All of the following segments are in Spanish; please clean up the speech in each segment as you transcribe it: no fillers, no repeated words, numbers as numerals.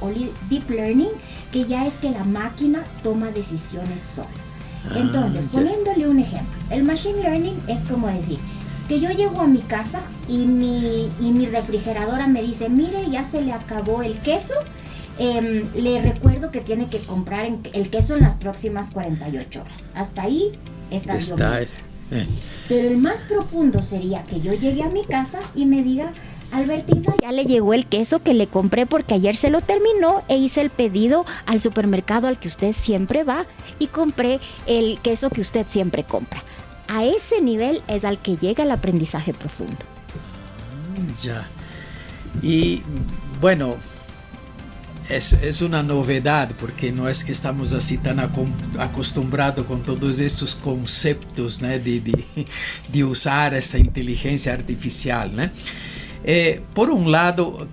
o Deep Learning, que ya es que la máquina toma decisiones sola. Entonces, poniéndole un ejemplo, el Machine Learning es como decir, que yo llego a mi casa y mi refrigeradora me dice, mire, ya se le acabó el queso, le recuerdo que tiene que comprar el queso en las próximas 48 horas. Hasta ahí está bien. Pero el más profundo sería que yo llegue a mi casa y me diga, Albertina, ya le llegó el queso que le compré porque ayer se lo terminó e hice el pedido al supermercado al que usted siempre va y compré el queso que usted siempre compra. A ese nivel es al que llega el aprendizaje profundo. Ya. Y bueno, es una novedad porque no es que estamos así tan acostumbrados con todos estos conceptos, ¿no? de usar esa inteligencia artificial, ¿no? Por un lado,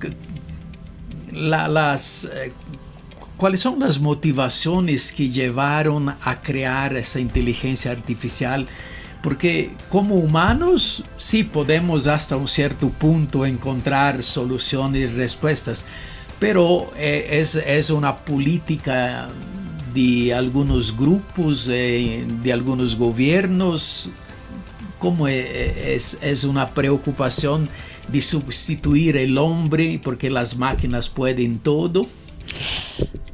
¿cuáles son las motivaciones que llevaron a crear esa inteligencia artificial? Porque como humanos sí podemos hasta un cierto punto encontrar soluciones y respuestas, pero es una política de algunos grupos, de algunos gobiernos, como es una preocupación de sustituir el hombre porque las máquinas pueden todo.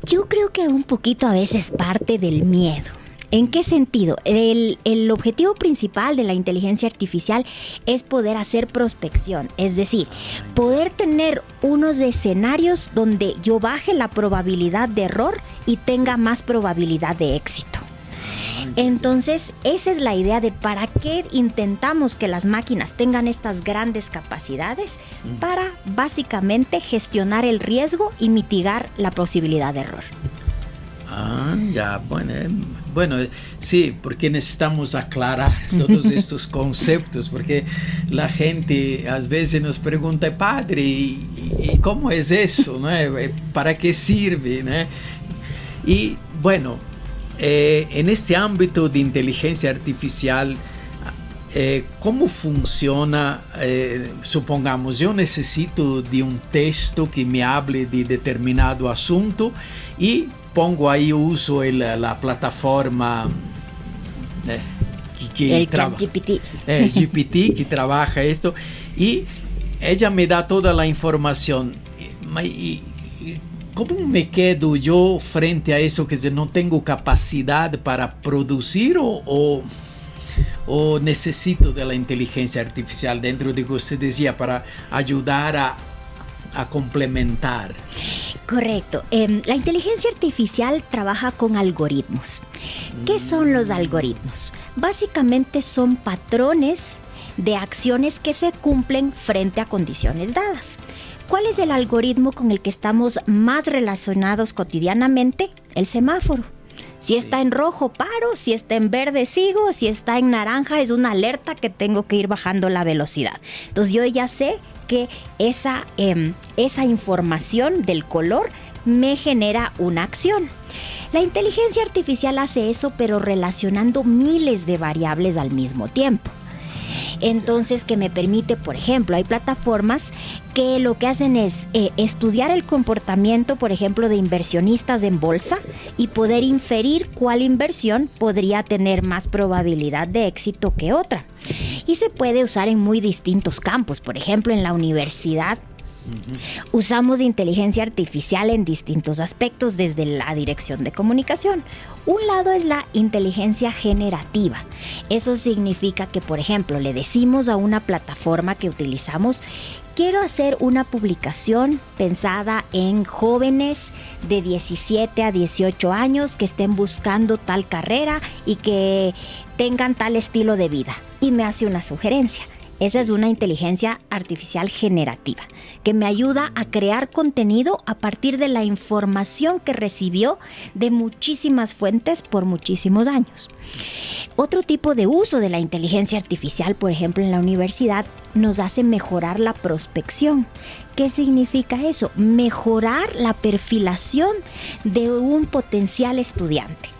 Yo creo que un poquito a veces parte del miedo. ¿En qué sentido? El objetivo principal de la inteligencia artificial es poder hacer prospección, es decir, poder tener unos escenarios donde yo baje la probabilidad de error y tenga más probabilidad de éxito. Entonces, esa es la idea de para qué intentamos que las máquinas tengan estas grandes capacidades, para básicamente gestionar el riesgo y mitigar la posibilidad de error. Bueno, sí, porque necesitamos aclarar todos estos conceptos, porque la gente a veces nos pregunta, padre, ¿y cómo es eso? ¿No? ¿Para qué sirve? ¿No? Y bueno, en este ámbito de inteligencia artificial, ¿cómo funciona? Supongamos, yo necesito de un texto que me hable de determinado asunto y pongo ahí, uso la plataforma GPT. GPT que trabaja esto y ella me da toda la información. Y ¿cómo me quedo yo frente a eso? Que no tengo capacidad para producir o necesito de la inteligencia artificial dentro de lo que usted decía para ayudar a complementar. Correcto. La inteligencia artificial trabaja con algoritmos. ¿Qué son los algoritmos? Básicamente son patrones de acciones que se cumplen frente a condiciones dadas. ¿Cuál es el algoritmo con el que estamos más relacionados cotidianamente? El semáforo. Si está en rojo, paro. Si está en verde, sigo. Si está en naranja, es una alerta que tengo que ir bajando la velocidad. Entonces yo ya sé que esa información del color me genera una acción. La inteligencia artificial hace eso, pero relacionando miles de variables al mismo tiempo. Entonces, que me permite, por ejemplo, hay plataformas que lo que hacen es estudiar el comportamiento, por ejemplo, de inversionistas en bolsa y poder inferir cuál inversión podría tener más probabilidad de éxito que otra. Y se puede usar en muy distintos campos. Por ejemplo, en la universidad usamos inteligencia artificial en distintos aspectos desde la dirección de comunicación. Un lado es la inteligencia generativa. Eso significa que, por ejemplo, le decimos a una plataforma que utilizamos: quiero hacer una publicación pensada en jóvenes de 17 a 18 años que estén buscando tal carrera y que tengan tal estilo de vida. Y me hace una sugerencia. Esa es una inteligencia artificial generativa que me ayuda a crear contenido a partir de la información que recibió de muchísimas fuentes por muchísimos años. Otro tipo de uso de la inteligencia artificial, por ejemplo, en la universidad, nos hace mejorar la prospección. ¿Qué significa eso? Mejorar la perfilación de un potencial estudiante,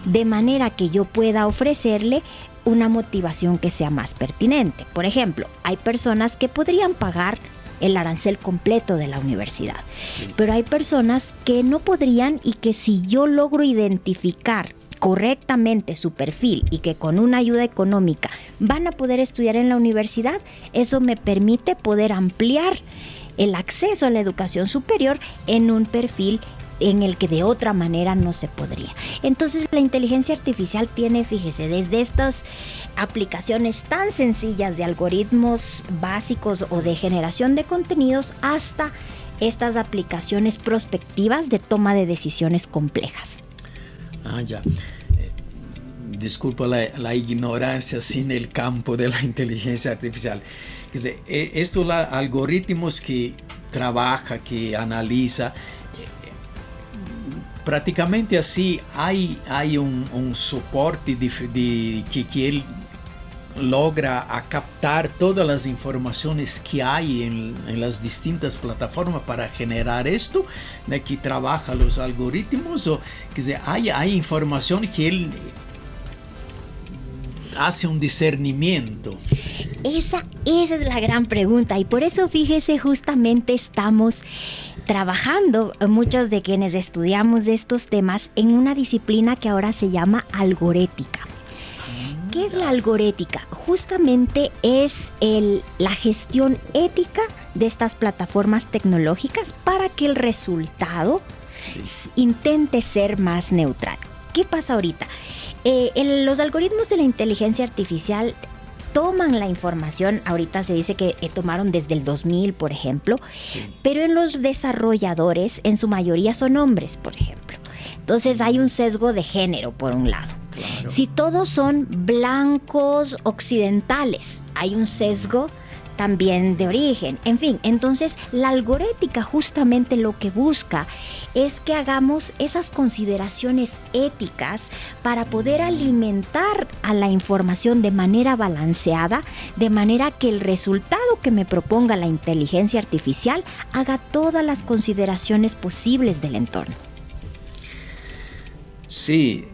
de manera que yo pueda ofrecerle una motivación que sea más pertinente. Por ejemplo, hay personas que podrían pagar el arancel completo de la universidad. Sí. Pero hay personas que no podrían, y que si yo logro identificar correctamente su perfil y que con una ayuda económica van a poder estudiar en la universidad, eso me permite poder ampliar el acceso a la educación superior en un perfil en el que de otra manera no se podría. Entonces la inteligencia artificial tiene, fíjese, desde estas aplicaciones tan sencillas de algoritmos básicos o de generación de contenidos hasta estas aplicaciones prospectivas de toma de decisiones complejas. Ya. Disculpa la ignorancia sin el campo de la inteligencia artificial. Es decir, estos algoritmos que trabaja, que analiza, prácticamente así hay un soporte que él logra a captar todas las informaciones que hay en las distintas plataformas para generar esto, ¿no? Que trabaja los algoritmos, o que hay información que él hace un discernimiento. Esa es la gran pregunta, y por eso, fíjese, justamente estamos trabajando, muchos de quienes estudiamos estos temas, en una disciplina que ahora se llama algorética. ¿Qué es la algorética? Justamente es la gestión ética de estas plataformas tecnológicas para que el resultado intente ser más neutral. ¿Qué pasa ahorita? Los algoritmos de la inteligencia artificial toman la información, ahorita se dice que tomaron desde el 2000, por ejemplo, pero en los desarrolladores, en su mayoría son hombres, por ejemplo. Entonces hay un sesgo de género, por un lado. Claro. Si todos son blancos occidentales, hay un sesgo también de origen. En fin, entonces la algorética justamente lo que busca es que hagamos esas consideraciones éticas para poder alimentar a la información de manera balanceada, de manera que el resultado que me proponga la inteligencia artificial haga todas las consideraciones posibles del entorno. Sí,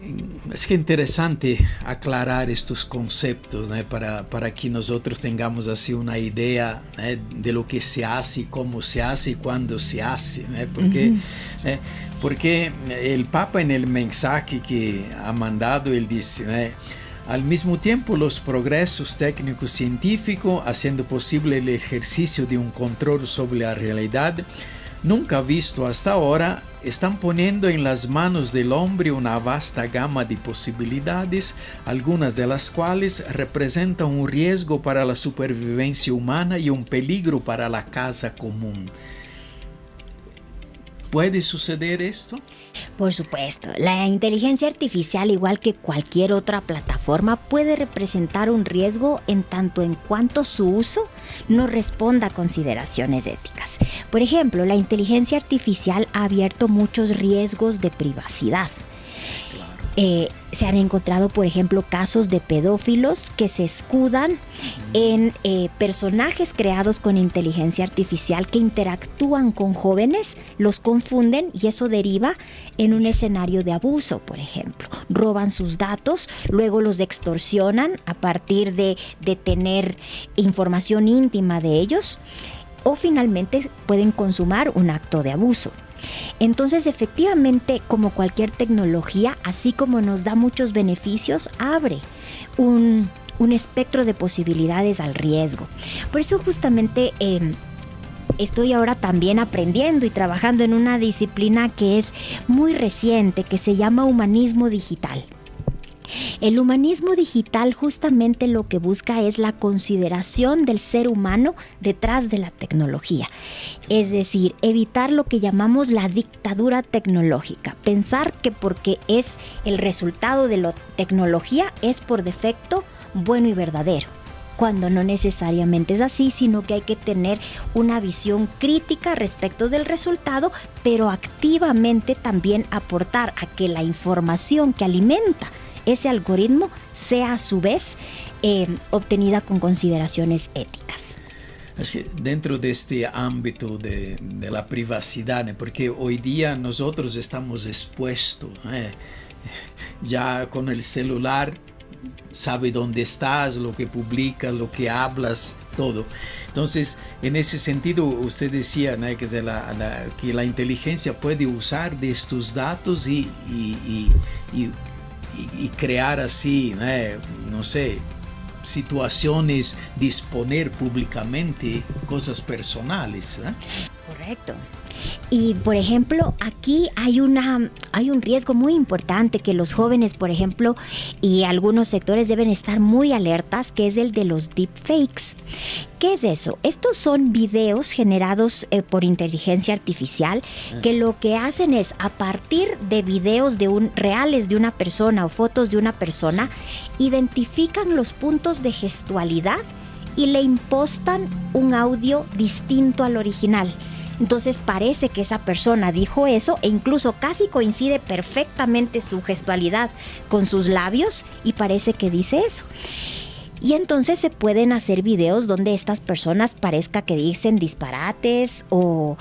es que interesante aclarar estos conceptos, ¿no? para que nosotros tengamos así una idea, ¿no? de lo que se hace, y cómo se hace y cuándo se hace, ¿no? Porque el Papa, en el mensaje que ha mandado, él dice, ¿no? Al mismo tiempo, los progresos técnicos científicos, haciendo posible el ejercicio de un control sobre la realidad nunca visto hasta ahora, están poniendo en las manos del hombre una vasta gama de posibilidades, algunas de las cuales representan un riesgo para la supervivencia humana y un peligro para la casa común. ¿Puede suceder esto? Por supuesto, la inteligencia artificial, igual que cualquier otra plataforma, puede representar un riesgo en tanto en cuanto su uso no responda a consideraciones éticas. Por ejemplo, la inteligencia artificial ha abierto muchos riesgos de privacidad. Se han encontrado, por ejemplo, casos de pedófilos que se escudan en personajes creados con inteligencia artificial que interactúan con jóvenes, los confunden y eso deriva en un escenario de abuso, por ejemplo. Roban sus datos, luego los extorsionan a partir de tener información íntima de ellos, o finalmente pueden consumar un acto de abuso. Entonces, efectivamente, como cualquier tecnología, así como nos da muchos beneficios, abre un espectro de posibilidades al riesgo. Por eso justamente estoy ahora también aprendiendo y trabajando en una disciplina que es muy reciente, que se llama humanismo digital. El humanismo digital justamente lo que busca es la consideración del ser humano detrás de la tecnología. Es decir, evitar lo que llamamos la dictadura tecnológica. Pensar que porque es el resultado de la tecnología es por defecto bueno y verdadero, cuando no necesariamente es así, sino que hay que tener una visión crítica respecto del resultado, pero activamente también aportar a que la información que alimenta ese algoritmo sea a su vez obtenida con consideraciones éticas. Es que dentro de este ámbito de la privacidad, porque hoy día nosotros estamos expuestos, ya con el celular sabe dónde estás, lo que publicas, lo que hablas, todo. Entonces, en ese sentido, usted decía, ¿no?, que la inteligencia puede usar de estos datos y crear así, no sé, situaciones, disponer públicamente cosas personales, ¿no? Correcto. Y, por ejemplo, aquí hay un riesgo muy importante que los jóvenes, por ejemplo, y algunos sectores deben estar muy alertas, que es el de los deepfakes. ¿Qué es eso? Estos son videos generados por inteligencia artificial que lo que hacen es, a partir de videos reales de una persona o fotos de una persona, identifican los puntos de gestualidad y le impostan un audio distinto al original. Entonces parece que esa persona dijo eso e incluso casi coincide perfectamente su gestualidad con sus labios y parece que dice eso. Y entonces se pueden hacer videos donde estas personas parezca que dicen disparates o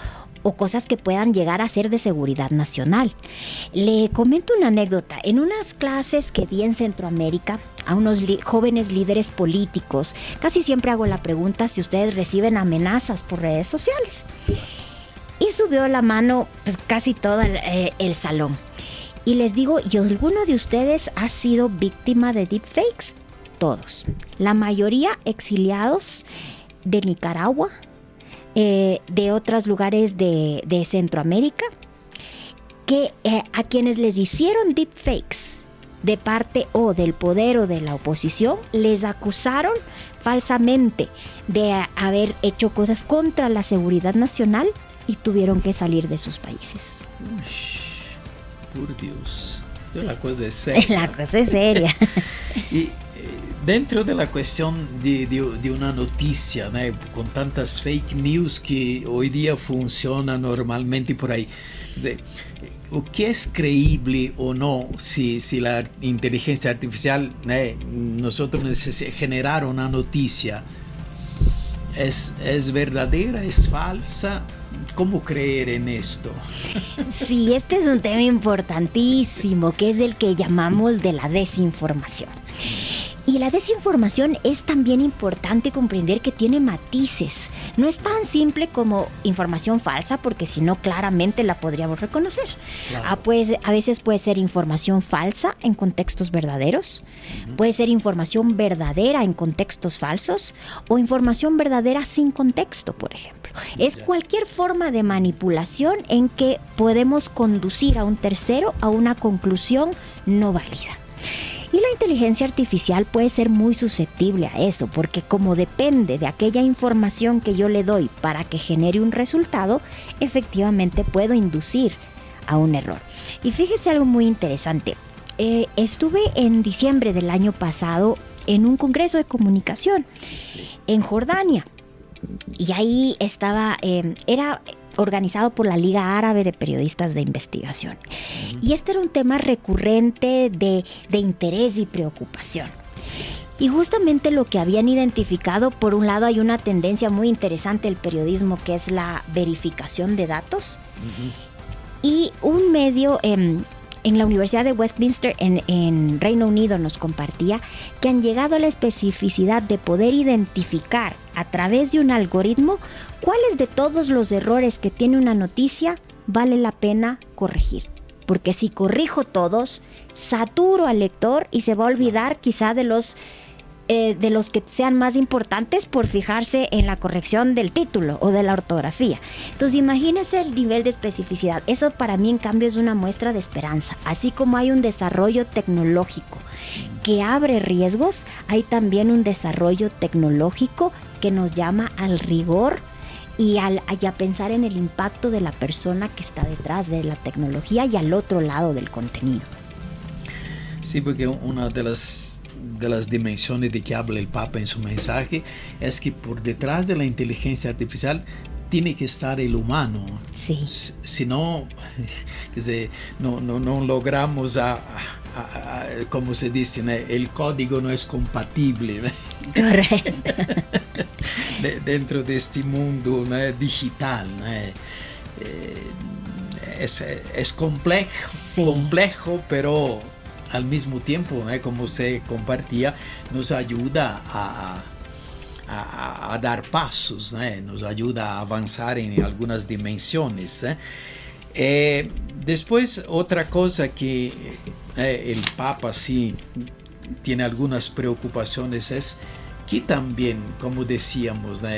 cosas que puedan llegar a ser de seguridad nacional. Le comento una anécdota. En unas clases que di en Centroamérica a unos jóvenes líderes políticos, casi siempre hago la pregunta si ustedes reciben amenazas por redes sociales. Y subió la mano pues, casi todo el salón. Y les digo, ¿y alguno de ustedes ha sido víctima de deepfakes? Todos. La mayoría exiliados de Nicaragua, de otros lugares de Centroamérica, que a quienes les hicieron deepfakes de parte o del poder o de la oposición, les acusaron falsamente de haber hecho cosas contra la seguridad nacional y tuvieron que salir de sus países. Uy, por Dios, la cosa es seria. La cosa es seria. Y dentro de la cuestión de una noticia, ¿no?, con tantas fake news que hoy día funcionan normalmente por ahí, ¿o qué es creíble o no si la inteligencia artificial, nosotros necesitamos generar una noticia? ¿Es verdadera? ¿Es falsa? ¿Cómo creer en esto? Sí, este es un tema importantísimo, que es el que llamamos de la desinformación. Y la desinformación es también importante comprender que tiene matices. No es tan simple como información falsa, porque si no, claramente la podríamos reconocer. Claro. Pues, a veces puede ser información falsa en contextos verdaderos, puede ser información verdadera en contextos falsos, o información verdadera sin contexto, por ejemplo. Es cualquier forma de manipulación en que podemos conducir a un tercero a una conclusión no válida. Y la inteligencia artificial puede ser muy susceptible a esto, porque como depende de aquella información que yo le doy para que genere un resultado, efectivamente puedo inducir a un error. Y fíjese algo muy interesante. Estuve en diciembre del año pasado en un congreso de comunicación en Jordania. Y ahí estaba, era organizado por la Liga Árabe de Periodistas de Investigación. Y este era un tema recurrente de interés y preocupación. Y justamente lo que habían identificado, por un lado hay una tendencia muy interesante del periodismo, que es la verificación de datos. Y un medio en la Universidad de Westminster en Reino Unido nos compartía que han llegado a la especificidad de poder identificar a través de un algoritmo cuáles de todos los errores que tiene una noticia vale la pena corregir. Porque si corrijo todos, saturo al lector y se va a olvidar quizá de los que sean más importantes por fijarse en la corrección del título o de la ortografía. Entonces imagínense el nivel de especificidad. Eso para mí en cambio es una muestra de esperanza. Así como hay un desarrollo tecnológico que abre riesgos, hay también un desarrollo tecnológico que nos llama al rigor y a pensar en el impacto de la persona que está detrás de la tecnología y al otro lado del contenido. Sí, porque una de las dimensiones de que habla el Papa en su mensaje es que por detrás de la inteligencia artificial tiene que estar el humano. Sí. Si no, no logramos como se dice, ¿no?, el código no es compatible, ¿no? Correcto. Dentro de este mundo, ¿no?, digital, ¿no? Es complejo, sí, complejo, pero al mismo tiempo, ¿no?, como usted compartía, nos ayuda a dar pasos, ¿no? Nos ayuda a avanzar en algunas dimensiones. Después, otra cosa que el Papa sí tiene algunas preocupaciones es que también, como decíamos, ¿no?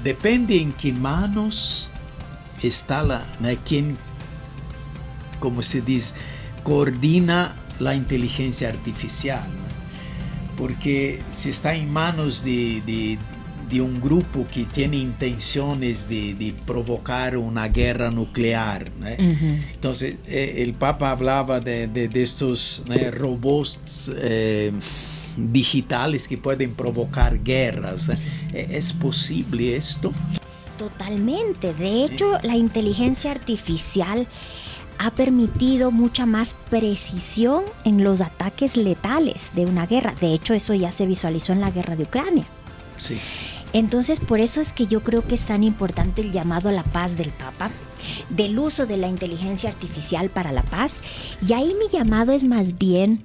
Depende en qué manos está quien, como se dice, coordina la inteligencia artificial, ¿no? Porque si está en manos de un grupo que tiene intenciones de provocar una guerra nuclear, ¿no? Entonces el Papa hablaba de estos robots digitales que pueden provocar guerras, ¿no? ¿Es posible esto? Totalmente. De hecho, la inteligencia artificial ha permitido mucha más precisión en los ataques letales de una guerra. De hecho, eso ya se visualizó en la guerra de Ucrania. Sí. Entonces, por eso es que yo creo que es tan importante el llamado a la paz del Papa, del uso de la inteligencia artificial para la paz. Y ahí mi llamado es más bien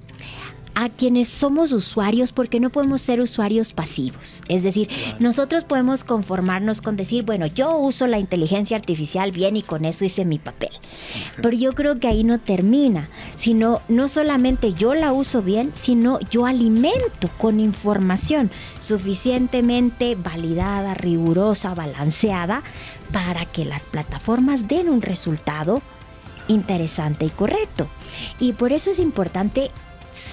a quienes somos usuarios, porque no podemos ser usuarios pasivos. Es decir, claro, nosotros podemos conformarnos con decir, bueno, yo uso la inteligencia artificial bien y con eso hice mi papel. Pero yo creo que ahí no termina, sino no solamente yo la uso bien, sino yo alimento con información suficientemente validada, rigurosa, balanceada, para que las plataformas den un resultado interesante y correcto. Y por eso es importante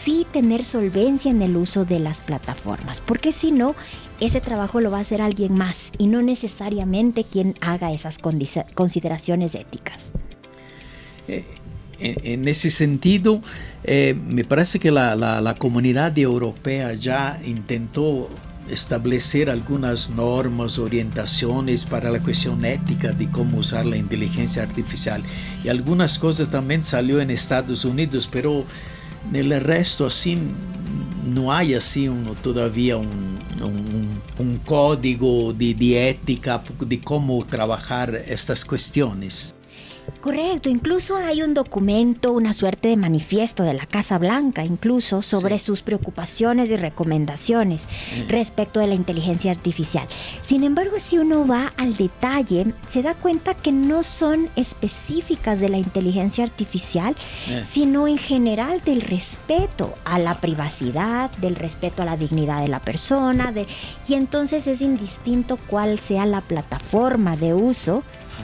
sí tener solvencia en el uso de las plataformas, porque si no, ese trabajo lo va a hacer alguien más y no necesariamente quien haga esas consideraciones éticas. En ese sentido, me parece que la comunidad europea ya intentó establecer algunas normas, orientaciones para la cuestión ética de cómo usar la inteligencia artificial, y algunas cosas también salió en Estados Unidos, pero en el resto así no hay así todavía un código de ética de cómo trabajar estas cuestiones. Correcto, incluso hay un documento, una suerte de manifiesto de la Casa Blanca, incluso sobre sus preocupaciones y recomendaciones respecto de la inteligencia artificial. Sin embargo, si uno va al detalle, se da cuenta que no son específicas de la inteligencia artificial, sino en general del respeto a la privacidad, del respeto a la dignidad de la persona, y entonces es indistinto cuál sea la plataforma de uso.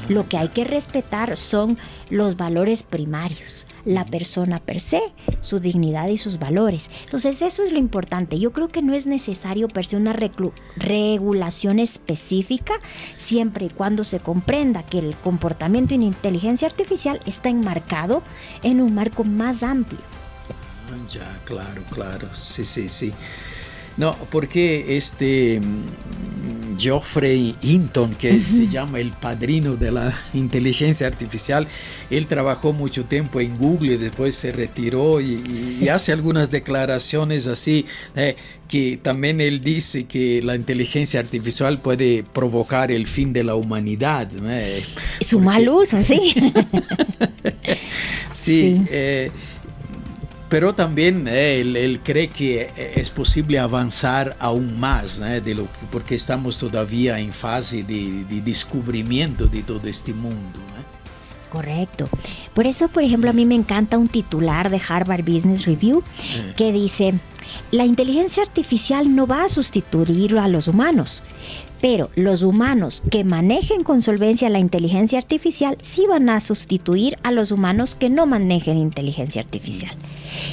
Lo que hay que respetar son los valores primarios, la persona per se, su dignidad y sus valores. Entonces eso es lo importante. Yo creo que no es necesario per se una regulación específica, siempre y cuando se comprenda que el comportamiento en inteligencia artificial está enmarcado en un marco más amplio. Ya, claro, sí. No, porque Geoffrey Hinton, que se llama el padrino de la inteligencia artificial, él trabajó mucho tiempo en Google y después se retiró y hace algunas declaraciones así, que también él dice que la inteligencia artificial puede provocar el fin de la humanidad. Su mal uso, sí. Sí. Pero también él cree que es posible avanzar aún más, porque estamos todavía en fase de descubrimiento de todo este mundo. Correcto. Por eso, por ejemplo, a mí me encanta un titular de Harvard Business Review que dice: la inteligencia artificial no va a sustituir a los humanos, pero los humanos que manejen con solvencia la inteligencia artificial sí van a sustituir a los humanos que no manejen inteligencia artificial.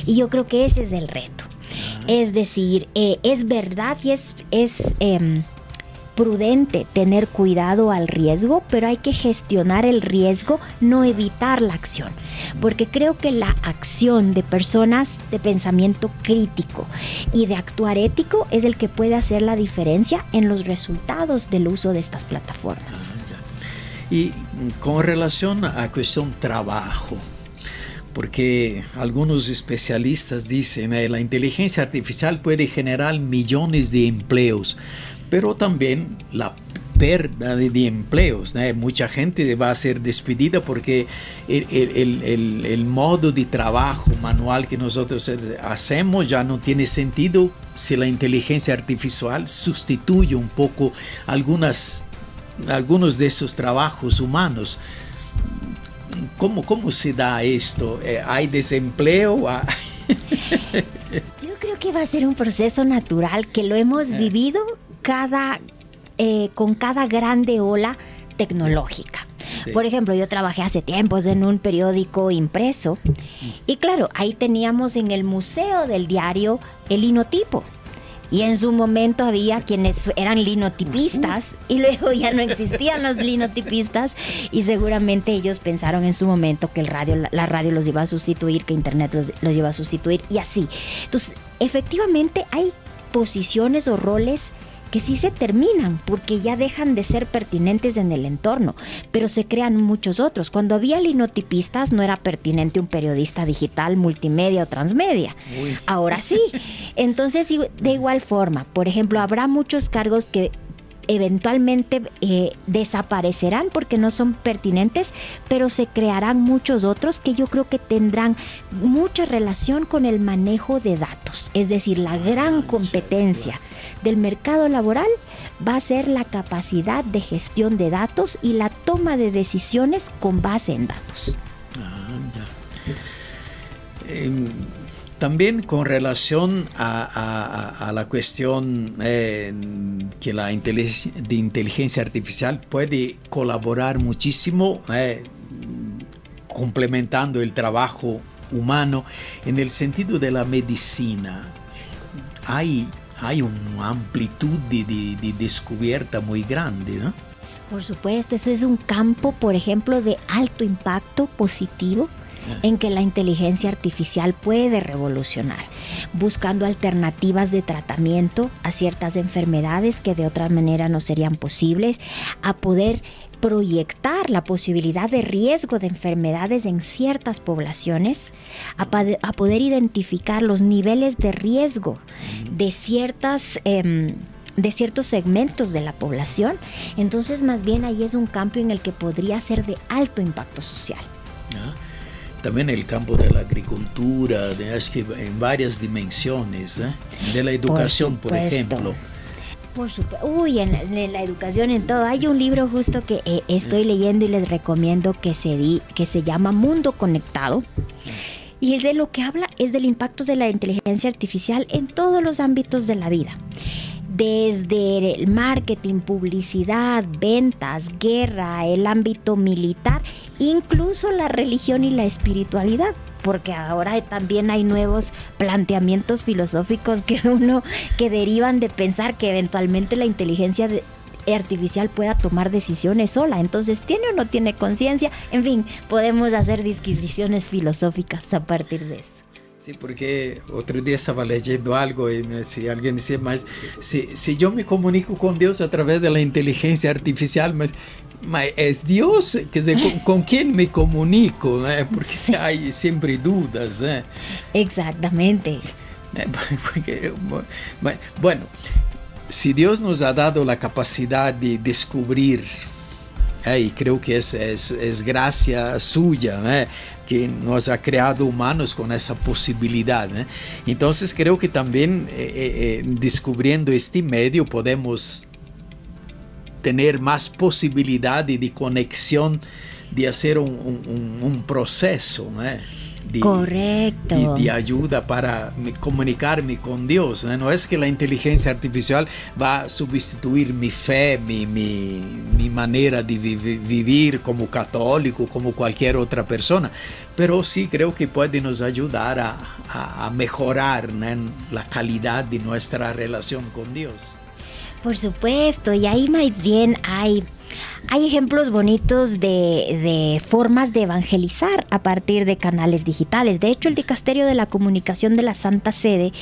Y yo creo que ese es el reto. Es decir, es verdad y es prudente tener cuidado al riesgo, pero hay que gestionar el riesgo, no evitar la acción. Porque creo que la acción de personas de pensamiento crítico y de actuar ético es el que puede hacer la diferencia en los resultados del uso de estas plataformas. Y con relación a cuestión trabajo, porque algunos especialistas dicen que la inteligencia artificial puede generar millones de empleos, pero también pérdida de empleos, ¿no? Mucha gente va a ser despedida porque el modo de trabajo manual que nosotros hacemos ya no tiene sentido si la inteligencia artificial sustituye un poco algunos de esos trabajos humanos. ¿Cómo se da esto? ¿Hay desempleo? Yo creo que va a ser un proceso natural que lo hemos vivido con cada grande ola tecnológica. Sí. Por ejemplo, yo trabajé hace tiempos en un periódico impreso y claro, ahí teníamos en el museo del diario el linotipo. Y en su momento había quienes eran linotipistas y luego ya no existían los linotipistas y seguramente ellos pensaron en su momento que la radio los iba a sustituir, que internet los iba a sustituir y así. Entonces, efectivamente hay posiciones o roles que sí se terminan porque ya dejan de ser pertinentes en el entorno, pero se crean muchos otros. Cuando había linotipistas no era pertinente un periodista digital, multimedia o transmedia. Uy. Ahora sí. Entonces, de igual forma, por ejemplo, habrá muchos cargos que eventualmente desaparecerán porque no son pertinentes, pero se crearán muchos otros que yo creo que tendrán mucha relación con el manejo de datos. Es decir, la gran competencia del mercado laboral va a ser la capacidad de gestión de datos y la toma de decisiones con base en datos. También con relación a la cuestión que la inteligencia artificial puede colaborar muchísimo complementando el trabajo humano en el sentido de la medicina. Hay una amplitud de descubierta muy grande, ¿no? Por supuesto, ese es un campo, por ejemplo, de alto impacto positivo en que la inteligencia artificial puede revolucionar, buscando alternativas de tratamiento a ciertas enfermedades que de otra manera no serían posibles, a poder proyectar la posibilidad de riesgo de enfermedades en ciertas poblaciones, a poder identificar los niveles de riesgo de ciertos segmentos de la población. Entonces, más bien ahí es un campo en el que podría ser de alto impacto social. También el campo de la agricultura, es que en varias dimensiones, de la educación, por ejemplo. Por supuesto. En la educación, en todo. Hay un libro justo que estoy leyendo y les recomiendo que se llama Mundo Conectado. Y de lo que habla es del impacto de la inteligencia artificial en todos los ámbitos de la vida. Desde el marketing, publicidad, ventas, guerra, el ámbito militar, incluso la religión y la espiritualidad, porque ahora también hay nuevos planteamientos filosóficos que derivan de pensar que eventualmente la inteligencia artificial pueda tomar decisiones sola. Entonces, ¿tiene o no tiene conciencia? En fin, podemos hacer disquisiciones filosóficas a partir de eso. Sí, porque otro día estaba leyendo algo y alguien decía, si yo me comunico con Dios a través de la inteligencia artificial, es Dios, ¿con quién me comunico? Porque hay siempre dudas. Exactamente. Bueno, si Dios nos ha dado la capacidad de descubrir, y creo que es gracia suya, que nos ha creado humanos con esa posibilidad. Entonces creo que también descubriendo este medio podemos tener más posibilidad de conexión, de hacer un proceso, correcto, de ayuda para comunicarme con Dios. No es que la inteligencia artificial va a sustituir mi fe, mi manera de vivir como católico, como cualquier otra persona, pero sí creo que puede nos ayudar a mejorar la calidad de nuestra relación con Dios. Por supuesto, y ahí más bien hay ejemplos bonitos de formas de evangelizar a partir de canales digitales. De hecho, el Dicasterio de la Comunicación de la Santa Sede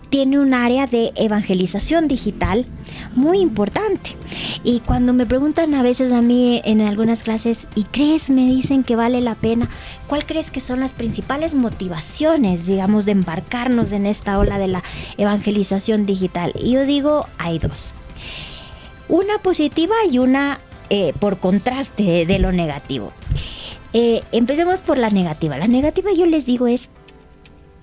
tiene un área de evangelización digital muy importante. Y cuando me preguntan a veces a mí en algunas clases, ¿y crees? Me dicen que vale la pena. ¿Cuál crees que son las principales motivaciones, digamos, de embarcarnos en esta ola de la evangelización digital? Y yo digo, hay dos. Una positiva y una por contraste de lo negativo. Empecemos por la negativa. La negativa, yo les digo, es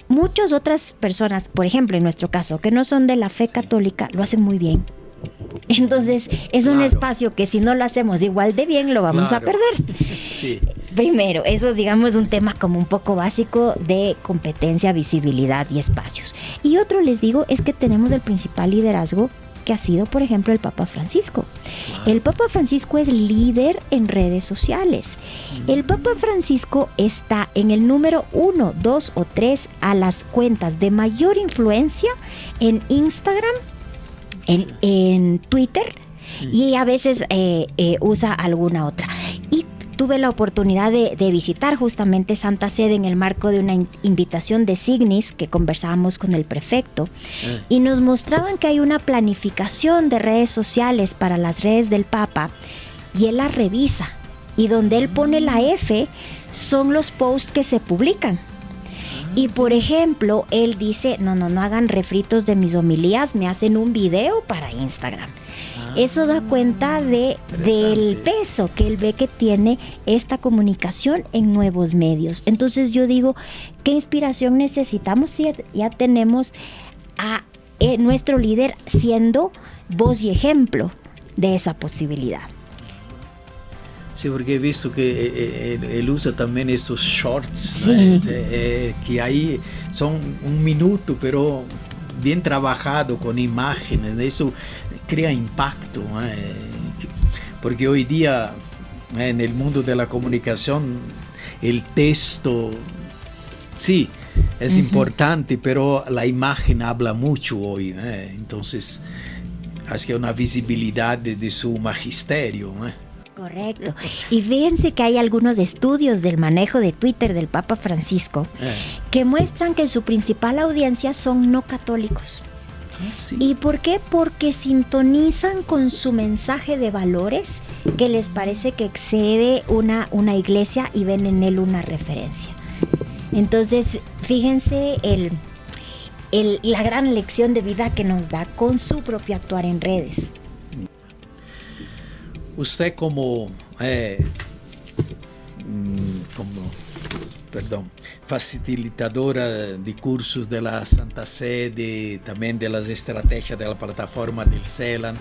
muchas otras personas, por ejemplo, en nuestro caso, que no son de la fe católica, lo hacen muy bien. Entonces, es un espacio que si no lo hacemos igual de bien, lo vamos a perder. Sí. Primero, eso digamos es un tema como un poco básico de competencia, visibilidad y espacios. Y otro, les digo, es que tenemos el principal liderazgo que ha sido, por ejemplo, el Papa Francisco. El Papa Francisco es líder en redes sociales. El Papa Francisco está en el número 1, 2 o 3 a las cuentas de mayor influencia en Instagram, en Twitter, y a veces usa alguna otra. Y tuve la oportunidad de visitar justamente Santa Sede en el marco de una invitación de Signis que conversábamos con el prefecto y nos mostraban que hay una planificación de redes sociales para las redes del Papa y él la revisa y donde él pone la F son los posts que se publican. Y por ejemplo, él dice, no hagan refritos de mis homilías, me hacen un video para Instagram. Eso da cuenta del peso que él ve que tiene esta comunicación en nuevos medios. Entonces yo digo, ¿qué inspiración necesitamos si ya tenemos a nuestro líder siendo voz y ejemplo de esa posibilidad? Sí, porque he visto que él usa también estos shorts, sí. Que ahí son 1 minuto, pero bien trabajado con imágenes, eso crea impacto, porque hoy día en el mundo de la comunicación el texto sí es importante, pero la imagen habla mucho hoy, entonces hace una visibilidad de su magisterio. Correcto. Y fíjense que hay algunos estudios del manejo de Twitter del Papa Francisco que muestran que su principal audiencia son no católicos. Sí. ¿Y por qué? Porque sintonizan con su mensaje de valores que les parece que excede una iglesia y ven en él una referencia. Entonces, fíjense la gran lección de vida que nos da con su propio actuar en redes. Usted como facilitadora de cursos de la Santa Sede, también de las estrategias de la plataforma del CELAM,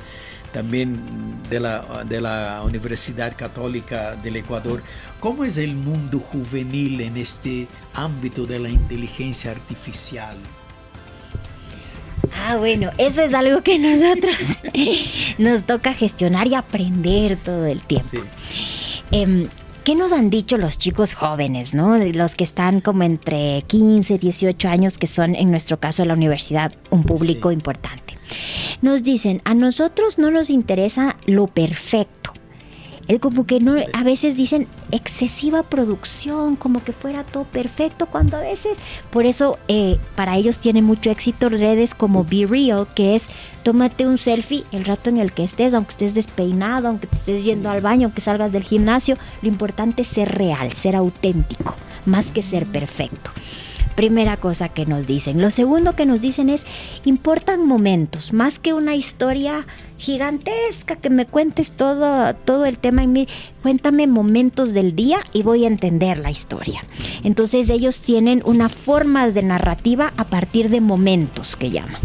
también de la Universidad Católica del Ecuador, ¿cómo es el mundo juvenil en este ámbito de la inteligencia artificial? Bueno, eso es algo que nosotros nos toca gestionar y aprender todo el tiempo. Sí. ¿Qué nos han dicho los chicos jóvenes, ¿no? Los que están como entre 15, 18 años, que son en nuestro caso la universidad, un público importante. Nos dicen, a nosotros no nos interesa lo perfecto. Es como que no, a veces dicen excesiva producción, como que fuera todo perfecto, cuando a veces, por eso para ellos tiene mucho éxito redes como Be Real, que es tómate un selfie el rato en el que estés, aunque estés despeinado, aunque te estés yendo al baño, aunque salgas del gimnasio, lo importante es ser real, ser auténtico, más que ser perfecto. Primera cosa que nos dicen. Lo segundo que nos dicen es, importan momentos, más que una historia gigantesca, que me cuentes todo el tema en mí, cuéntame momentos del día y voy a entender la historia. Entonces ellos tienen una forma de narrativa a partir de momentos que llaman.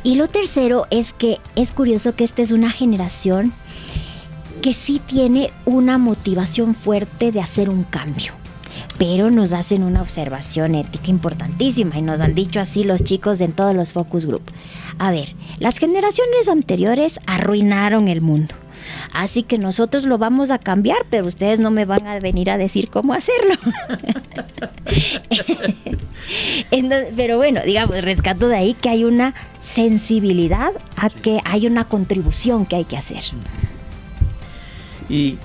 Y lo tercero es que es curioso que esta es una generación que sí tiene una motivación fuerte de hacer un cambio. Pero nos hacen una observación ética importantísima y nos han dicho así los chicos en todos los focus group. A ver, las generaciones anteriores arruinaron el mundo. Así que nosotros lo vamos a cambiar, pero ustedes no me van a venir a decir cómo hacerlo. Entonces, pero bueno, digamos, rescato de ahí que hay una sensibilidad a que hay una contribución que hay que hacer. Y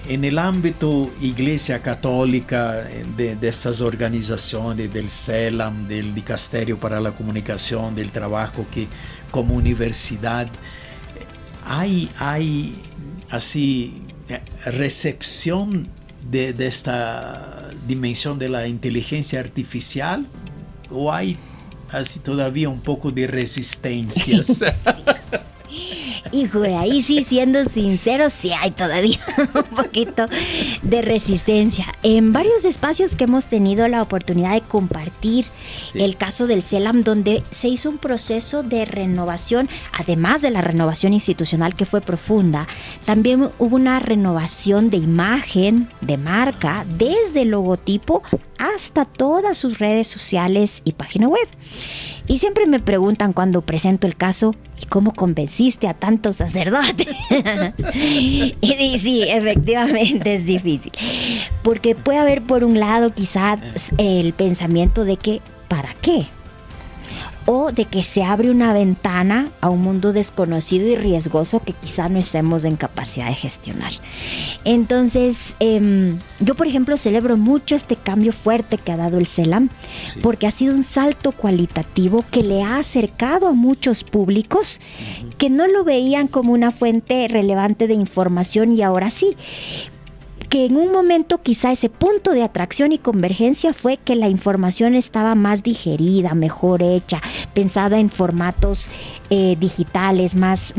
en el ámbito Iglesia Católica, de estas organizaciones, del CELAM, del Dicasterio para la Comunicación, del trabajo que como universidad, hay así recepción de esta dimensión de la inteligencia artificial, o hay así todavía un poco de resistencias? Híjole, ahí sí, siendo sincero, sí hay todavía un poquito de resistencia. En varios espacios que hemos tenido la oportunidad de compartir el caso del CELAM, donde se hizo un proceso de renovación, además de la renovación institucional que fue profunda, también hubo una renovación de imagen, de marca, desde el logotipo hasta todas sus redes sociales y página web. Y siempre me preguntan cuando presento el caso, ¿y cómo convenciste a tantos sacerdotes? Y sí, efectivamente es difícil. Porque puede haber por un lado quizás el pensamiento de que, ¿para qué? O de que se abre una ventana a un mundo desconocido y riesgoso que quizá no estemos en capacidad de gestionar. Entonces, yo por ejemplo celebro mucho este cambio fuerte que ha dado el CELAM, porque ha sido un salto cualitativo que le ha acercado a muchos públicos que no lo veían como una fuente relevante de información y ahora sí. Que en un momento quizá ese punto de atracción y convergencia fue que la información estaba más digerida, mejor hecha, pensada en formatos digitales, más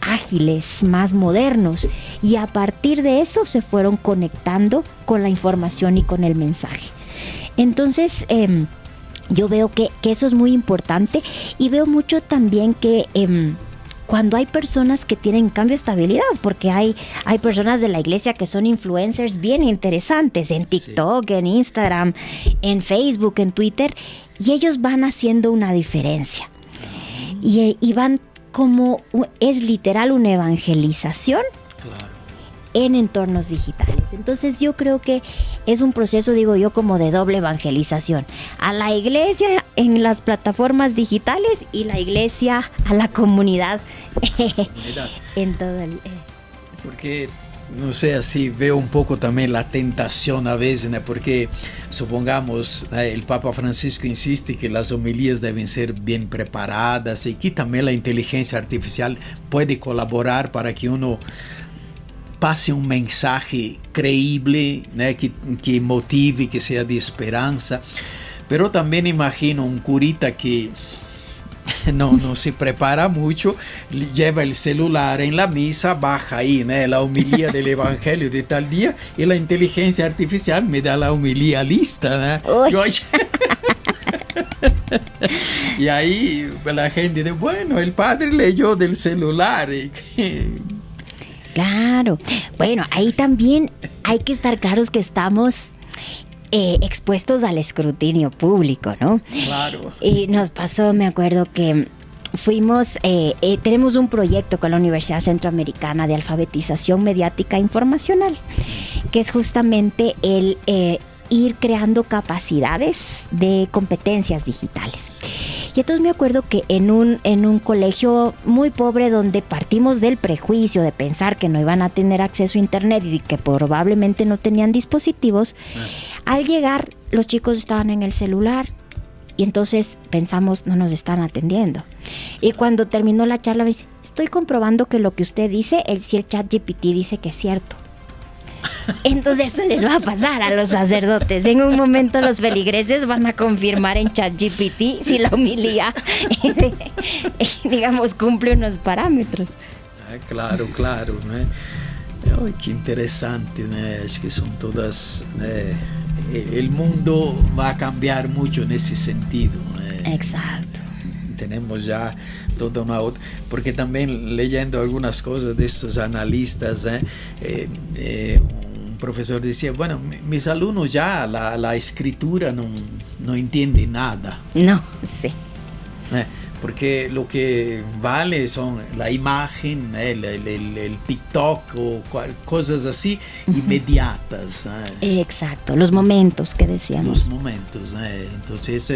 ágiles, más modernos. Y a partir de eso se fueron conectando con la información y con el mensaje. Entonces, yo veo que eso es muy importante y veo mucho también que cuando hay personas que tienen cambio de estabilidad, porque hay personas de la iglesia que son influencers bien interesantes en TikTok, en Instagram, en Facebook, en Twitter, y ellos van haciendo una diferencia. Y van como, es literal una evangelización. Claro. En entornos digitales. Entonces yo creo que es un proceso, digo yo, como de doble evangelización. A la iglesia en las plataformas digitales y la iglesia a la comunidad. En todo el... Porque, no sé, así veo un poco también la tentación a veces, ¿no? Porque supongamos, el Papa Francisco insiste que las homilías deben ser bien preparadas y que también la inteligencia artificial puede colaborar para que uno pase un mensaje creíble, ¿no? que motive, que sea de esperanza. Pero también imagino un curita que no se prepara mucho, lleva el celular en la misa, baja ahí, ¿no? La homilía del evangelio de tal día y la inteligencia artificial me da la homilía lista, ¿no? Y ahí la gente dice, bueno, el padre leyó del celular. Claro, bueno, ahí también hay que estar claros que estamos expuestos al escrutinio público, ¿no? Claro. Y nos pasó, me acuerdo que fuimos, tenemos un proyecto con la Universidad Centroamericana de Alfabetización Mediática Informacional, que es justamente el ir creando capacidades de competencias digitales. Y entonces me acuerdo que en un colegio muy pobre donde partimos del prejuicio de pensar que no iban a tener acceso a internet y que probablemente no tenían dispositivos, al llegar los chicos estaban en el celular y entonces pensamos no nos están atendiendo. Y cuando terminó la charla me dice, estoy comprobando que lo que usted dice, si el ChatGPT dice que es cierto. Entonces eso les va a pasar a los sacerdotes. En un momento los feligreses van a confirmar en ChatGPT si la homilía, digamos, cumple unos parámetros. Claro, ¿no? Oh, qué interesante, ¿no? Es que son todas... el mundo va a cambiar mucho en ese sentido, ¿no? Exacto. Tenemos ya toda una otra, porque también leyendo algunas cosas de estos analistas, un profesor decía, bueno, mis alumnos ya la escritura no entienden nada. No, sí. Porque lo que vale son la imagen, el TikTok o cosas así inmediatas. Exacto, los momentos que decíamos. Los momentos. Entonces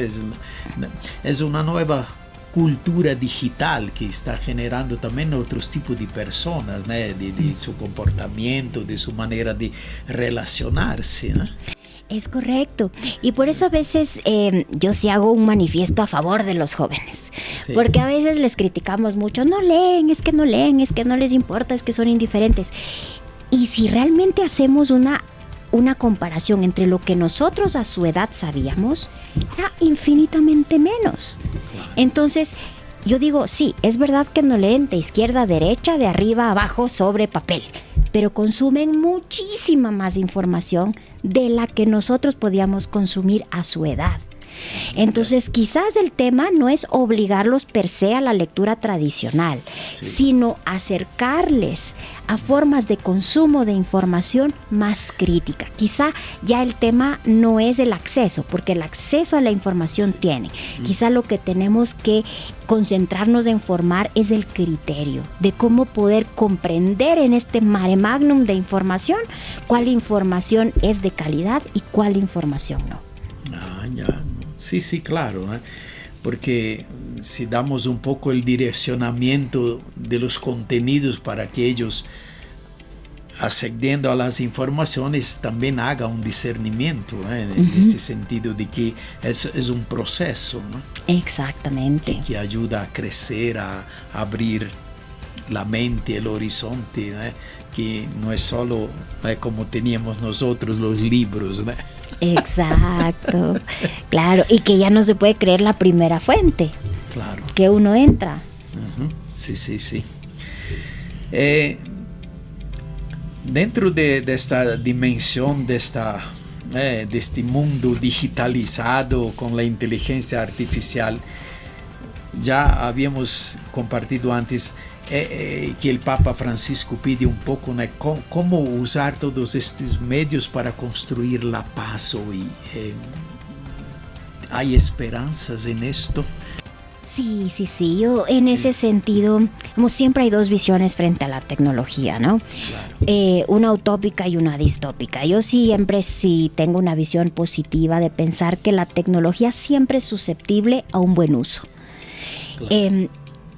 es una nueva cultura digital que está generando también otros tipos de personas, ¿no? de su comportamiento, de su manera de relacionarse, ¿no? Es correcto. Y por eso a veces yo sí hago un manifiesto a favor de los jóvenes. Sí. Porque a veces les criticamos mucho, no leen, es que no les importa, es que son indiferentes. Y si realmente hacemos una comparación entre lo que nosotros a su edad sabíamos, era infinitamente menos. Entonces, yo digo, sí, es verdad que no leen de izquierda a derecha, de arriba a abajo sobre papel, pero consumen muchísima más información de la que nosotros podíamos consumir a su edad. Entonces, quizás el tema no es obligarlos per se a la lectura tradicional, sino acercarles a formas de consumo de información más crítica. Quizá ya el tema no es el acceso, porque el acceso a la información tiene. Quizá lo que tenemos que concentrarnos en formar es el criterio de cómo poder comprender en este mare magnum de información cuál información es de calidad y cuál información no. Ya. Sí, sí, claro, ¿eh? Porque si damos un poco el direccionamiento de los contenidos para que ellos, accediendo a las informaciones, también hagan un discernimiento, ¿eh? En ese sentido de que es un proceso, ¿no? Exactamente. Que ayuda a crecer, a abrir la mente, el horizonte, ¿no? Que no es solo como teníamos nosotros los libros, ¿no? Exacto, claro, y que ya no se puede creer la primera fuente, claro, que uno entra. Sí. Dentro de esta dimensión, de este mundo digitalizado con la inteligencia artificial, ya habíamos compartido antes que el Papa Francisco pide un poco, ¿no?, cómo usar todos estos medios para construir la paz hoy. ¿Hay esperanzas en esto? Sí. Yo en ese sentido, como siempre hay dos visiones frente a la tecnología, ¿no? Claro. Una utópica y una distópica. Yo siempre sí tengo una visión positiva de pensar que la tecnología siempre es susceptible a un buen uso. Claro.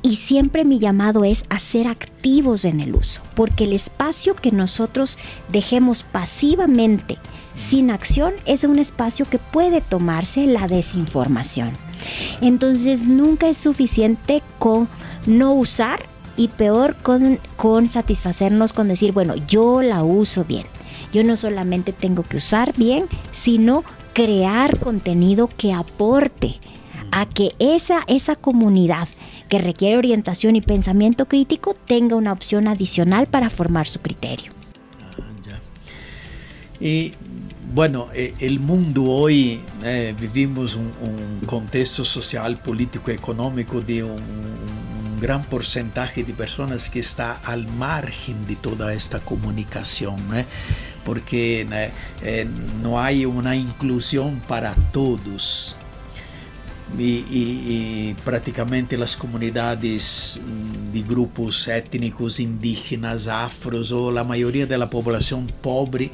Y siempre mi llamado es a ser activos en el uso, porque el espacio que nosotros dejemos pasivamente sin acción es un espacio que puede tomarse la desinformación. Entonces nunca es suficiente con no usar y peor con satisfacernos con decir, bueno, yo la uso bien. Yo no solamente tengo que usar bien, sino crear contenido que aporte a que esa comunidad que requiere orientación y pensamiento crítico tenga una opción adicional para formar su criterio. Ya. Y bueno, el mundo hoy, vivimos un contexto social, político, económico de un gran porcentaje de personas que está al margen de toda esta comunicación, porque no hay una inclusión para todos. Y prácticamente las comunidades de grupos étnicos, indígenas, afros o la mayoría de la población pobre,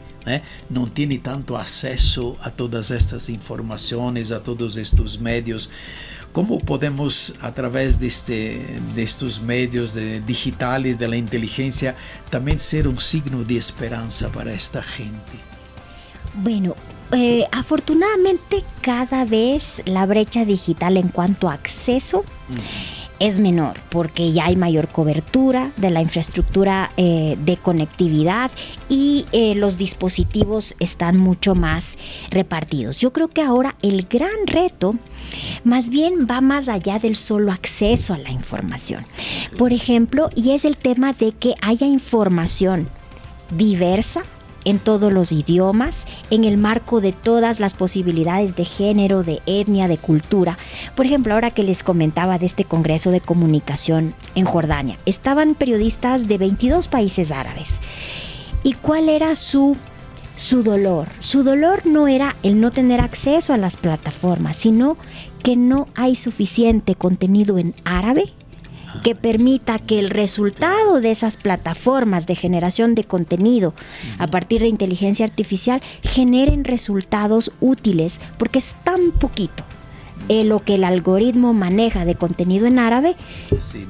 no tiene tanto acceso a todas estas informaciones, a todos estos medios. ¿Cómo podemos, a través de estos medios digitales, de la inteligencia, también ser un signo de esperanza para esta gente? Bueno, afortunadamente cada vez la brecha digital en cuanto a acceso es menor, porque ya hay mayor cobertura de la infraestructura de conectividad y los dispositivos están mucho más repartidos. Yo creo que ahora el gran reto más bien va más allá del solo acceso a la información. Por ejemplo, y es el tema de que haya información diversa en todos los idiomas, en el marco de todas las posibilidades de género, de etnia, de cultura. Por ejemplo, ahora que les comentaba de este Congreso de Comunicación en Jordania, estaban periodistas de 22 países árabes. ¿Y cuál era su dolor? Su dolor no era el no tener acceso a las plataformas, sino que no hay suficiente contenido en árabe que permita que el resultado de esas plataformas de generación de contenido a partir de inteligencia artificial generen resultados útiles, porque es tan poquito lo que el algoritmo maneja de contenido en árabe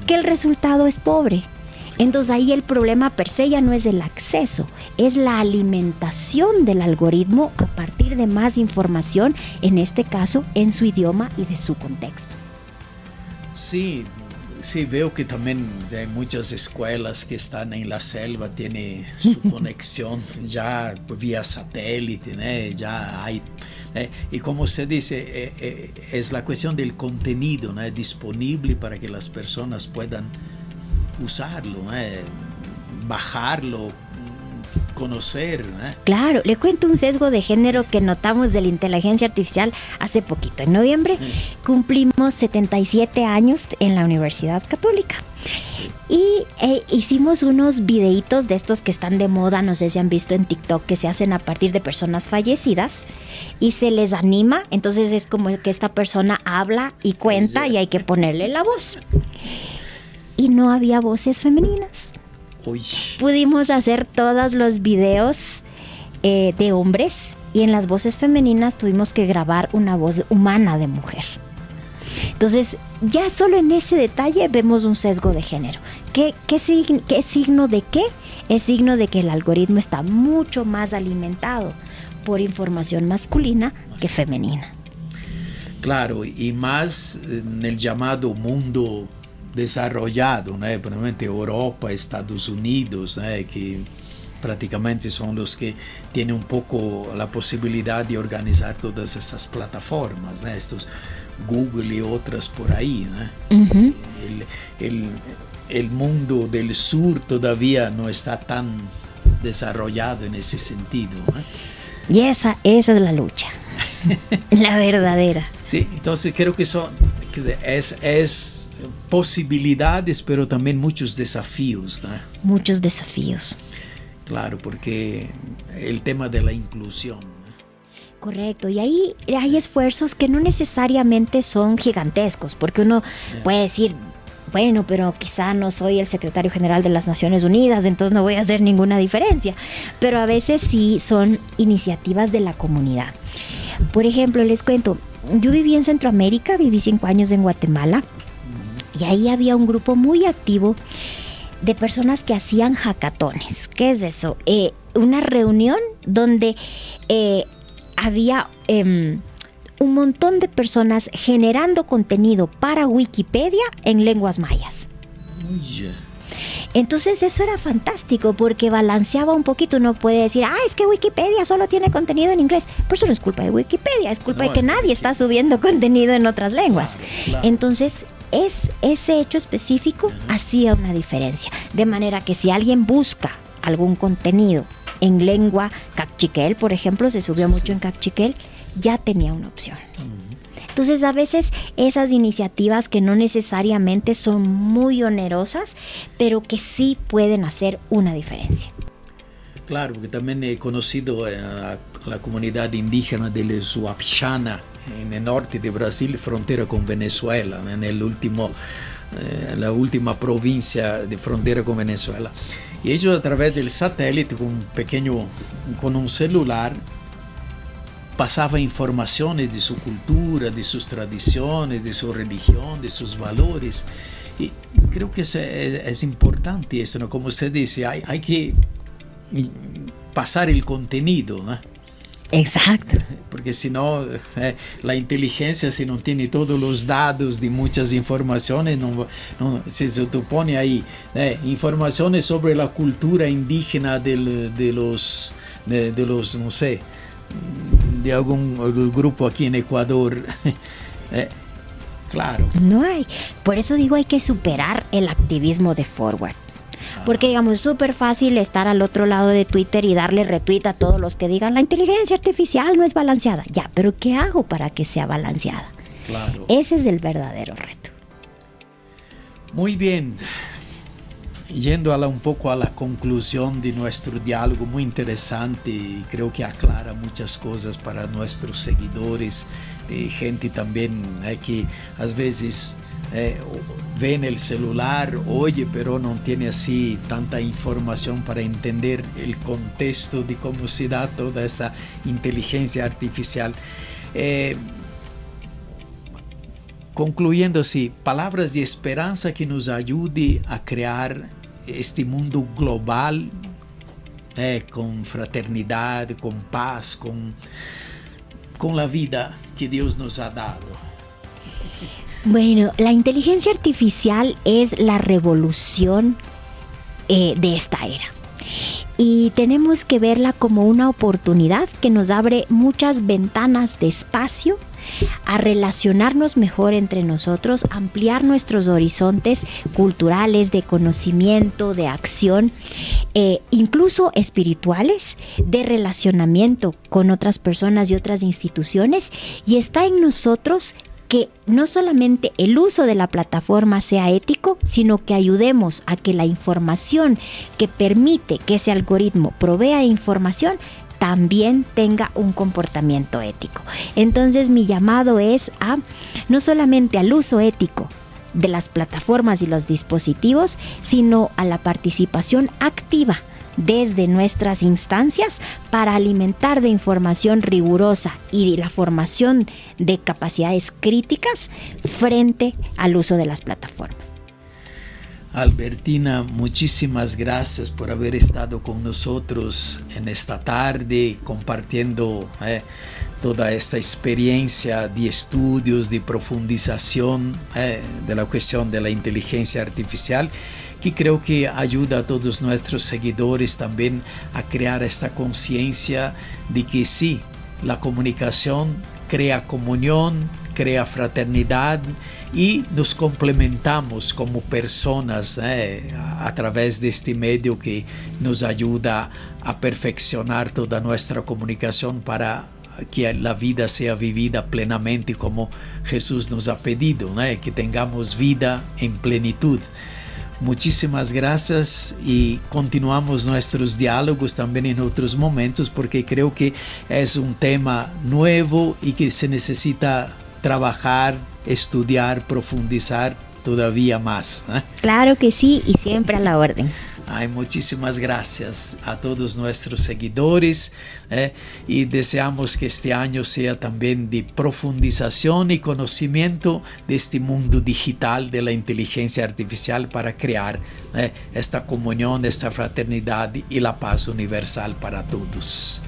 que el resultado es pobre. Entonces ahí el problema per se ya no es el acceso, es la alimentación del algoritmo a partir de más información, en este caso en su idioma y de su contexto. Sí, veo que también hay muchas escuelas que están en la selva, tienen su conexión ya vía satélite, ya hay Y como se dice, es la cuestión del contenido, ¿no? Disponible para que las personas puedan usarlo, ¿no? Bajarlo, conocer, ¿no? Claro, le cuento un sesgo de género que notamos de la inteligencia artificial hace poquito. En noviembre cumplimos 77 años en la Universidad Católica. Y hicimos unos videitos de estos que están de moda, no sé si han visto en TikTok, que se hacen a partir de personas fallecidas y se les anima, entonces es como que esta persona habla y cuenta y hay que ponerle la voz. Y no había voces femeninas. Uy. Pudimos hacer todos los videos de hombres y en las voces femeninas tuvimos que grabar una voz humana de mujer. Entonces, ya solo en ese detalle vemos un sesgo de género. ¿Qué es signo de qué? Es signo de que el algoritmo está mucho más alimentado por información masculina que femenina. Claro, y más en el llamado mundo desarrollado, ¿no? Probablemente Europa, Estados Unidos, ¿no? Que prácticamente son los que tienen un poco la posibilidad de organizar todas esas plataformas, ¿no? Estos Google y otras por ahí, ¿no? Uh-huh. El mundo del sur todavía no está tan desarrollado en ese sentido, ¿no? Y esa es la lucha, la verdadera. Sí, entonces creo que es posibilidades, pero también muchos desafíos, ¿no? Muchos desafíos. Claro, porque el tema de la inclusión. Correcto, y ahí hay esfuerzos que no necesariamente son gigantescos, porque uno puede decir, bueno, pero quizá no soy el secretario general de las Naciones Unidas, entonces no voy a hacer ninguna diferencia, pero a veces sí son iniciativas de la comunidad. Por ejemplo, les cuento, yo viví en Centroamérica, viví 5 años en Guatemala, y ahí había un grupo muy activo de personas que hacían hackatones. ¿Qué es eso? Una reunión donde había un montón de personas generando contenido para Wikipedia en lenguas mayas. Entonces eso era fantástico porque balanceaba un poquito. Uno puede decir, es que Wikipedia solo tiene contenido en inglés. Pero eso no es culpa de Wikipedia, es culpa de que nadie está subiendo contenido en otras lenguas. Claro. Entonces ese hecho específico hacía una diferencia. De manera que si alguien busca algún contenido en lengua cachiquel, por ejemplo, se subió mucho en cachiquel, ya tenía una opción. Entonces, a veces esas iniciativas que no necesariamente son muy onerosas, pero que sí pueden hacer una diferencia. Claro, porque también he conocido a la comunidad indígena de los Wapixana en el norte de Brasil, frontera con Venezuela, en la última provincia de frontera con Venezuela. Y ellos a través del satélite, con un celular, pasaban informaciones de su cultura, de sus tradiciones, de su religión, de sus valores. Y creo que es importante eso, ¿no? Como usted dice, hay que pasar el contenido, ¿no? Exacto. Porque si no, la inteligencia, si no tiene todos los datos de muchas informaciones, si se te pone ahí informaciones sobre la cultura indígena de los, no sé, de algún grupo aquí en Ecuador, claro. No hay. Por eso digo, hay que superar el activismo de forward. Porque digamos, es súper fácil estar al otro lado de Twitter y darle retweet a todos los que digan la inteligencia artificial no es balanceada. Ya, pero ¿qué hago para que sea balanceada? Claro. Ese es el verdadero reto. Muy bien. Yendo un poco a la conclusión de nuestro diálogo, muy interesante, y creo que aclara muchas cosas para nuestros seguidores, gente también que a veces ve en el celular, oye, pero no tiene así tanta información para entender el contexto de cómo se da toda esa inteligencia artificial. Concluyendo así, palabras de esperanza que nos ayude a crear este mundo global, con fraternidad, con paz, con la vida que Dios nos ha dado. Bueno, la inteligencia artificial es la revolución de esta era. y tenemos que verla como una oportunidad que nos abre muchas ventanas de espacio a relacionarnos mejor entre nosotros, ampliar nuestros horizontes culturales, de conocimiento, de acción, incluso espirituales, de relacionamiento con otras personas y otras instituciones, y está en nosotros que no solamente el uso de la plataforma sea ético, sino que ayudemos a que la información que permite que ese algoritmo provea información también tenga un comportamiento ético. Entonces mi llamado es no solamente al uso ético de las plataformas y los dispositivos, sino a la participación activa desde nuestras instancias para alimentar de información rigurosa y de la formación de capacidades críticas frente al uso de las plataformas. Albertina, muchísimas gracias por haber estado con nosotros en esta tarde compartiendo toda esta experiencia de estudios, de profundización de la cuestión de la inteligencia artificial, que creo que ayuda a todos nuestros seguidores también a crear esta conciencia de que sí, la comunicación crea comunión, crea fraternidad y nos complementamos como personas a través de este medio que nos ayuda a perfeccionar toda nuestra comunicación para que la vida sea vivida plenamente como Jesús nos ha pedido, que tengamos vida en plenitud. Muchísimas gracias y continuamos nuestros diálogos también en otros momentos porque creo que es un tema nuevo y que se necesita trabajar, estudiar, profundizar todavía más. Claro que sí, y siempre a la orden. Muchísimas gracias a todos nuestros seguidores y deseamos que este año sea también de profundización y conocimiento de este mundo digital de la inteligencia artificial para crear esta comunión, esta fraternidad y la paz universal para todos.